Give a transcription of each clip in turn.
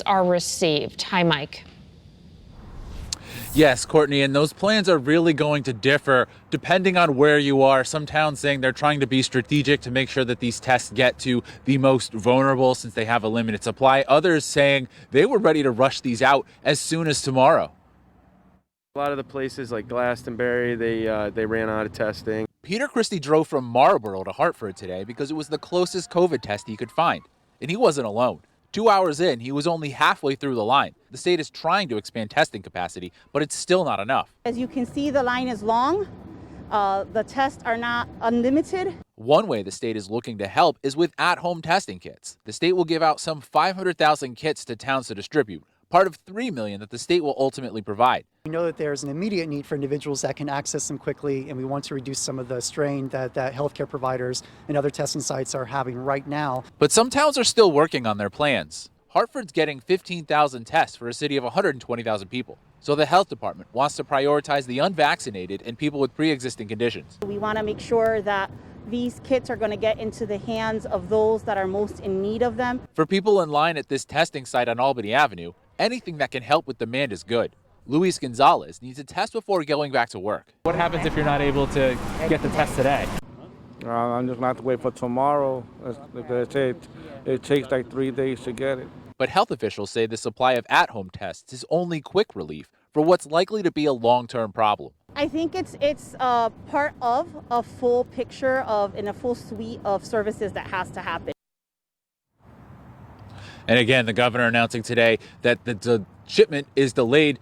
Are received. Hi, Mike. Yes, Courtney, and those plans are really going to differ depending on where you are. Some towns saying they're trying to be strategic to make sure that these tests get to the most vulnerable since they have a limited supply. Others saying they were ready to rush these out as soon as tomorrow. A lot of the places like Glastonbury, they ran out of testing. Peter Christie drove from Marlboro to Hartford today because it was the closest COVID test he could find. And he wasn't alone. 2 hours in, he was only halfway through the line. The state is trying to expand testing capacity, but it's still not enough. As you can see, the line is long. The tests are not unlimited. One way the state is looking to help is with at-home testing kits. The state will give out some 500,000 kits to towns to distribute, part of 3 million that the state will ultimately provide. We know that there's an immediate need for individuals that can access them quickly, and we want to reduce some of the strain that healthcare providers and other testing sites are having right now. But some towns are still working on their plans. Hartford's getting 15,000 tests for a city of 120,000 people. So the health department wants to prioritize the unvaccinated and people with pre-existing conditions. We want to make sure that these kits are going to get into the hands of those that are most in need of them. For people in line at this testing site on Albany Avenue, anything that can help with demand is good. Luis Gonzalez needs a test before going back to work. What happens if you're not able to get the test today? I'm just going to have to wait for tomorrow because it takes like 3 days to get it. But health officials say the supply of at-home tests is only quick relief for what's likely to be a long-term problem. I think it's part of a full picture and a full suite of services that has to happen. And again, the governor announcing today that the shipment is delayed.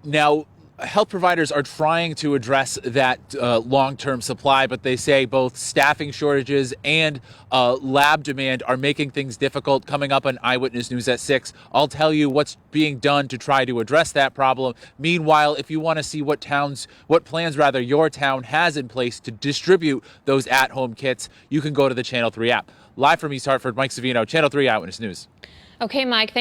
Now, health providers are trying to address that long-term supply, but they say both staffing shortages and lab demand are making things difficult. Coming up on Eyewitness News at 6, I'll tell you what's being done to try to address that problem. Meanwhile, if you want to see what plans your town has in place to distribute those at-home kits, you can go to the Channel 3 app. Live from East Hartford, Mike Savino, Channel 3 Eyewitness News. Okay, Mike, thanks.